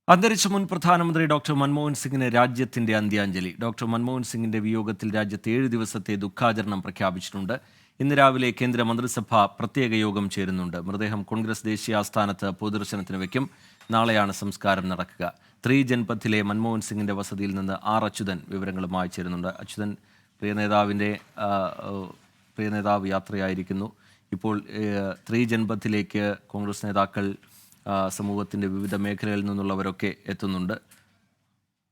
അന്തരിച്ച മുൻ പ്രധാനമന്ത്രി ഡോക്ടർ മൻമോഹൻ സിംഗിന് രാജ്യത്തിന്റെ അന്ത്യാഞ്ജലി. ഡോക്ടർ മൻമോഹൻ സിംഗിന്റെ വിയോഗത്തിൽ രാജ്യത്ത് 7 ദിവസത്തെ ദുഃഖാചരണം പ്രഖ്യാപിച്ചിട്ടുണ്ട്. ഇന്ന് രാവിലെ കേന്ദ്ര മന്ത്രിസഭ പ്രത്യേക യോഗം ചേരുന്നുണ്ട്. മൃതദേഹം കോൺഗ്രസ് ദേശീയ ആസ്ഥാനത്ത് പൊതുദർശനത്തിന് വയ്ക്കും. നാളെയാണ് സംസ്കാരം നടക്കുക. ജൻപഥിലെ മൻമോഹൻ സിംഗിന്റെ വസതിയിൽ നിന്ന് ആർ അച്യുതൻ വിവരങ്ങളുമായി ചേരുന്നുണ്ട്. അച്യുതൻ, പ്രിയ നേതാവ് യാത്രയായിരിക്കുന്നു. ഇപ്പോൾ ജൻപഥിലേക്ക് കോൺഗ്രസ് നേതാക്കൾ, സമൂഹത്തിൻ്റെ വിവിധ മേഖലകളിൽ നിന്നുള്ളവരൊക്കെ എത്തുന്നുണ്ട്.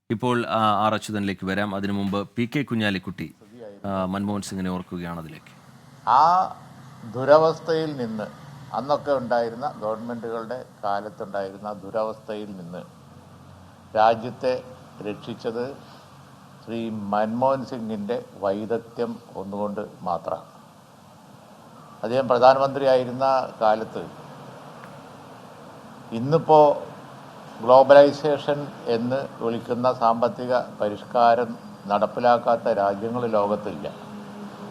ഇപ്പോൾ ആർ അച്യുതനിലേക്ക് വരാം. അതിനു മുമ്പ് പി.കെ. കുഞ്ഞാലിക്കുട്ടി മൻമോഹൻ സിംഗിനെ ഓർക്കുകയാണ്. അതിലേക്ക് ആ ദുരവസ്ഥയിൽ നിന്ന്, അന്നൊക്കെ ഉണ്ടായിരുന്ന ഗവൺമെൻറ്റുകളുടെ കാലത്തുണ്ടായിരുന്ന ദുരവസ്ഥയിൽ നിന്ന് രാജ്യത്തെ രക്ഷിച്ചത് ശ്രീ മൻമോഹൻ സിംഗിൻ്റെ വൈദഗ്ധ്യം ഒന്നുകൊണ്ട് മാത്രമാണ്. അദ്ദേഹം പ്രധാനമന്ത്രിയായിരുന്ന കാലത്ത് ഇന്നിപ്പോൾ ഗ്ലോബലൈസേഷൻ എന്ന് വിളിക്കുന്ന സാമ്പത്തിക പരിഷ്കാരം നടപ്പിലാക്കാത്ത രാജ്യങ്ങൾ ലോകത്തില്ല.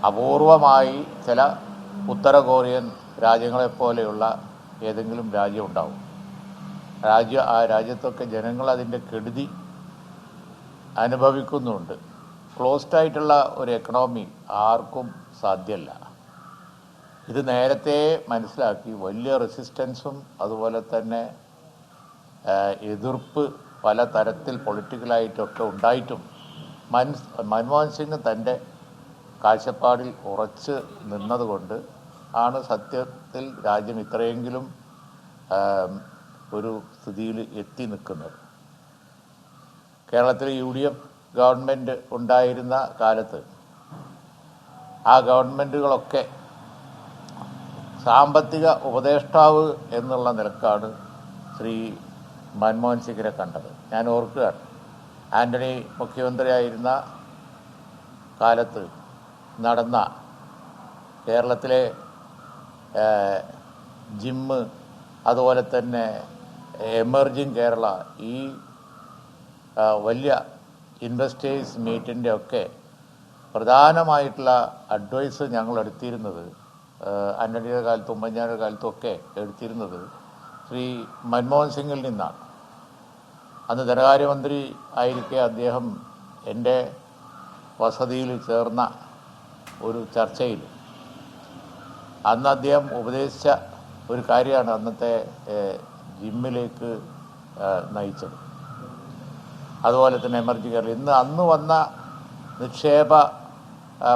അപൂർവമായി ചില ഉത്തര കൊറിയൻ രാജ്യങ്ങളെപ്പോലെയുള്ള ഏതെങ്കിലും രാജ്യം ഉണ്ടാവും. ആ രാജ്യത്തൊക്കെ ജനങ്ങൾ അതിൻ്റെ കെടുതി അനുഭവിക്കുന്നുണ്ട്. ക്ലോസ്ഡായിട്ടുള്ള ഒരു എക്കണോമി ആർക്കും സാധ്യമല്ല. ഇത് നേരത്തെ മനസ്സിലാക്കി വലിയ റെസിസ്റ്റൻസും അതുപോലെ തന്നെ എതിർപ്പ് പല തരത്തിൽ പൊളിറ്റിക്കലായിട്ടൊക്കെ ഉണ്ടായിട്ടും മൻമോഹൻ സിംഗ് തൻ്റെ കാഴ്ചപ്പാടിൽ ഉറച്ച് നിന്നതുകൊണ്ട് ആണ് സത്യത്തിൽ രാജ്യം ഇത്രയെങ്കിലും ഒരു സ്ഥിതിയിൽ എത്തി നിൽക്കുന്നത്. കേരളത്തിൽ UDF ഗവൺമെൻറ് ഉണ്ടായിരുന്ന കാലത്ത് ആ ഗവൺമെൻറ്റുകളൊക്കെ സാമ്പത്തിക ഉപദേഷ്ടാവ് എന്നുള്ള നിലക്കാണ് ശ്രീ മൻമോഹൻ സിംഗിനെ കണ്ടത്. ഞാൻ ഓർക്കുകയാണ്, ആൻ്റണി മുഖ്യമന്ത്രിയായിരുന്ന കാലത്ത് നടന്ന കേരളത്തിലെ ജിമ്മ്, അതുപോലെ തന്നെ എമർജിങ് കേരള, ഈ വലിയ ഇൻവെസ്റ്റേഴ്സ് മീറ്റിൻ്റെ ഒക്കെ പ്രധാനമായിട്ടുള്ള അഡ്വൈസ് ഞങ്ങൾ എടുത്തിരുന്നത്, ആൻ്റണിയുടെ കാലത്തും ഉമ്മൻചാണ്ടിയുടെ കാലത്തും ഒക്കെ എടുത്തിരുന്നത് ശ്രീ മൻമോഹൻ സിംഗിൽ നിന്നാണ്. അന്ന് ധനകാര്യമന്ത്രി ആയിരിക്കെ അദ്ദേഹം എൻ്റെ വസതിയിൽ ചേർന്ന ഒരു ചർച്ചയിൽ അന്ന് അദ്ദേഹം ഉപദേശിച്ച ഒരു കാര്യമാണ് അന്നത്തെ ജിമ്മിലേക്ക് നയിച്ചത്. അതുപോലെ തന്നെ എമർജിംഗ് കേരള, അന്ന് വന്ന നിക്ഷേപ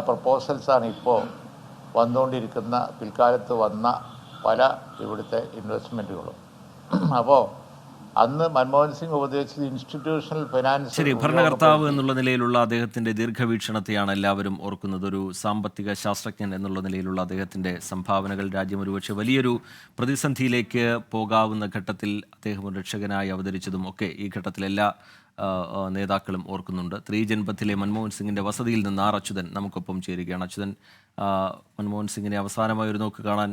പ്രപ്പോസൽസാണ് ഇപ്പോൾ വന്നുകൊണ്ടിരിക്കുന്ന, പിൽക്കാലത്ത് വന്ന പല ഇവിടുത്തെ ഇൻവെസ്റ്റ്മെൻറ്റുകളും. അപ്പോൾ അന്ന് മൻമോഹൻ സിംഗ് ഉപദേശിച്ചത് ഇൻസ്റ്റിറ്റ്യൂഷണൽ ഫിനാൻസ്. ശരി, ഭരണകർത്താവ് എന്നുള്ള നിലയിലുള്ള അദ്ദേഹത്തിൻ്റെ ദീർഘവീക്ഷണത്തെയാണ് എല്ലാവരും ഓർക്കുന്നത്. ഒരു സാമ്പത്തിക ശാസ്ത്രജ്ഞൻ എന്നുള്ള നിലയിലുള്ള അദ്ദേഹത്തിൻ്റെ സംഭാവനകൾ രാജ്യം ഒരുപക്ഷെ വലിയൊരു പ്രതിസന്ധിയിലേക്ക് പോകാവുന്ന ഘട്ടത്തിൽ അദ്ദേഹം ഒരു രക്ഷകനായി അവതരിച്ചതും ഒക്കെ ഈ ഘട്ടത്തിൽ എല്ലാ നേതാക്കളും ഓർക്കുന്നുണ്ട്. ജൻപഥിലെ മൻമോഹൻ സിംഗിൻ്റെ വസതിയിൽ നിന്ന് ആർ അച്യുതൻ നമുക്കൊപ്പം ചേരുകയാണ്. അച്യുതൻ, മൻമോഹൻ സിംഗിനെ അവസാനമായി ഒരു നോക്ക് കാണാൻ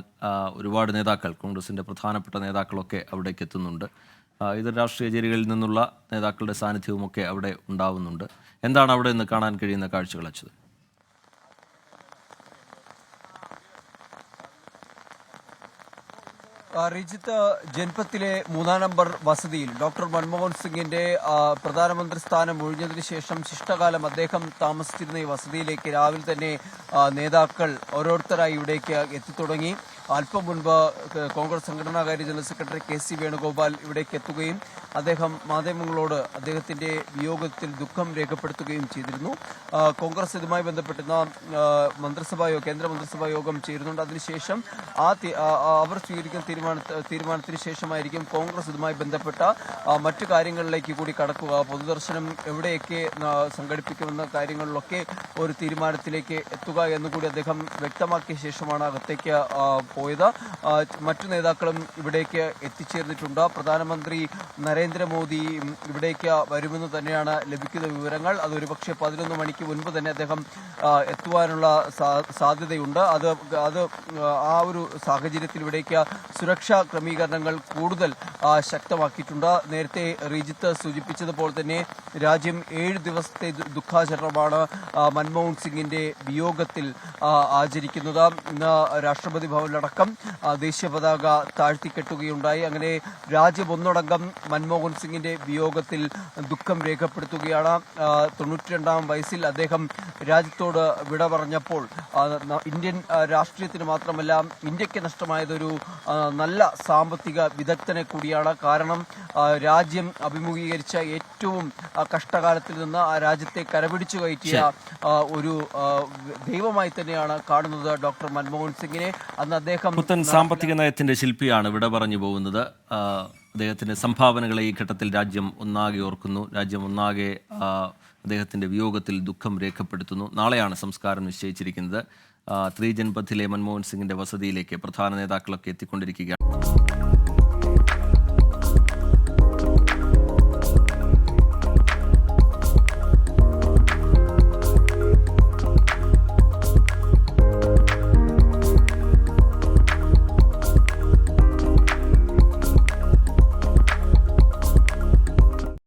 ഒരുപാട് നേതാക്കൾ, കോൺഗ്രസിൻ്റെ പ്രധാനപ്പെട്ട നേതാക്കളൊക്കെ അവിടേക്ക് എത്തുന്നുണ്ട്. ഇതര രാഷ്ട്രീയ ചേരികളിൽ നിന്നുള്ള നേതാക്കളുടെ സാന്നിധ്യവുമൊക്കെ അവിടെ ഉണ്ടാവുന്നുണ്ട്. എന്താണ് അവിടെ നിന്ന് കാണാൻ കഴിയുന്ന കാഴ്ചകൾ അച്യുതൻ? റിജിത്ത്, ജൻപത്തിലെ 3-ാം നമ്പർ വസതിയിൽ ഡോക്ടർ മൻമോഹൻ സിംഗിന്റെ പ്രധാനമന്ത്രി സ്ഥാനം ഒഴിഞ്ഞതിനു ശേഷം ശിഷ്ടകാലം അദ്ദേഹം താമസിച്ചിരുന്ന ഈ വസതിയിലേക്ക് രാവിലെ തന്നെ നേതാക്കൾ ഓരോരുത്തരായി ഇവിടേക്ക് എത്തിത്തുടങ്ങി. അല്പം മുൻപ് കോൺഗ്രസ് സംഘടനാകാര്യ ജനറൽ സെക്രട്ടറി KC വേണുഗോപാൽ ഇവിടേക്ക് എത്തുകയും അദ്ദേഹം മാധ്യമങ്ങളോട് അദ്ദേഹത്തിന്റെ വിയോഗത്തിൽ ദുഃഖം രേഖപ്പെടുത്തുകയും ചെയ്തിരുന്നു. കോൺഗ്രസ് ഇതുമായി ബന്ധപ്പെട്ടുന്ന കേന്ദ്ര മന്ത്രിസഭാ യോഗം ചേരുന്നുണ്ട്. അതിനുശേഷം അവർ സ്വീകരിക്കുന്ന തീരുമാനത്തിന് ശേഷമായിരിക്കും കോൺഗ്രസ് ഇതുമായി ബന്ധപ്പെട്ട മറ്റു കാര്യങ്ങളിലേക്ക് കൂടി കടക്കുക. പൊതുദർശനം എവിടെയൊക്കെ സംഘടിപ്പിക്കുമെന്ന കാര്യങ്ങളിലൊക്കെ ഒരു തീരുമാനത്തിലേക്ക് എത്തുക എന്നുകൂടി അദ്ദേഹം വ്യക്തമാക്കിയ ശേഷമാണ് അകത്തേക്ക് പോയത്. മറ്റു നേതാക്കളും ഇവിടേക്ക് എത്തിച്ചേർന്നിട്ടുണ്ട്. പ്രധാനമന്ത്രി നരേന്ദ്രമോദി ഇവിടേക്ക് വരുമെന്ന് തന്നെയാണ് ലഭിക്കുന്ന വിവരങ്ങൾ. അത് ഒരുപക്ഷെ 11 മണിക്ക് മുൻപ് തന്നെ അദ്ദേഹം എത്തുവാനുള്ള സാധ്യതയുണ്ട്. അത് ആ ഒരു സാഹചര്യത്തിൽ ഇവിടേക്ക് സുരക്ഷാ ക്രമീകരണങ്ങൾ കൂടുതൽ ശക്തമാക്കിയിട്ടുണ്ട്. നേരത്തെ റിജിത്ത് സൂചിപ്പിച്ചതുപോലെ തന്നെ രാജ്യം 7 ദിവസത്തെ ദുഃഖാചരണമാണ് മൻമോഹൻ സിംഗിന്റെ വിയോഗത്തിൽ ആചരിക്കുന്നത്. ഇന്ന് രാഷ്ട്രപതി ഭവനിലടക്കം അടക്കം ദേശീയ പതാക താഴ്ത്തിക്കെട്ടുകയുണ്ടായി. അങ്ങനെ രാജ്യം ഒന്നടങ്കം മൻമോഹൻ സിംഗിന്റെ വിയോഗത്തിൽ ദുഃഖം രേഖപ്പെടുത്തുകയാണ്. 92-ാം വയസ്സിൽ അദ്ദേഹം രാജ്യത്തോട് വിട പറഞ്ഞപ്പോൾ ഇന്ത്യൻ രാഷ്ട്രീയത്തിന് മാത്രമല്ല ഇന്ത്യക്ക് നഷ്ടമായതൊരു നല്ല സാമ്പത്തിക വിദഗ്ധനെ കൂടിയാണ്. കാരണം രാജ്യം അഭിമുഖീകരിച്ച ഏറ്റവും കഷ്ടകാലത്തിൽ നിന്ന് ആ രാജ്യത്തെ കരപിടിച്ചു കയറ്റിയ ഒരു ദൈവമായി തന്നെയാണ് കാണുന്നത് ഡോക്ടർ മൻമോഹൻ സിംഗിനെ. അന്ന് അദ്ദേഹം പുത്തൻ സാമ്പത്തിക നയത്തിന്റെ ശില്പിയാണ് വിട പറഞ്ഞു പോകുന്നത്. അദ്ദേഹത്തിന്റെ സംഭാവനകളെ ഈ ഘട്ടത്തിൽ രാജ്യം ഒന്നാകെ ഓർക്കുന്നു. രാജ്യം ഒന്നാകെ അദ്ദേഹത്തിന്റെ വിയോഗത്തിൽ ദുഃഖം രേഖപ്പെടുത്തുന്നു. നാളെയാണ് സംസ്കാരം നിശ്ചയിച്ചിരിക്കുന്നത്. 3 ജൻപഥിലെ മൻമോഹൻ സിംഗിന്റെ വസതിയിലേക്ക് പ്രധാന നേതാക്കളൊക്കെ എത്തിക്കൊണ്ടിരിക്കുകയാണ്.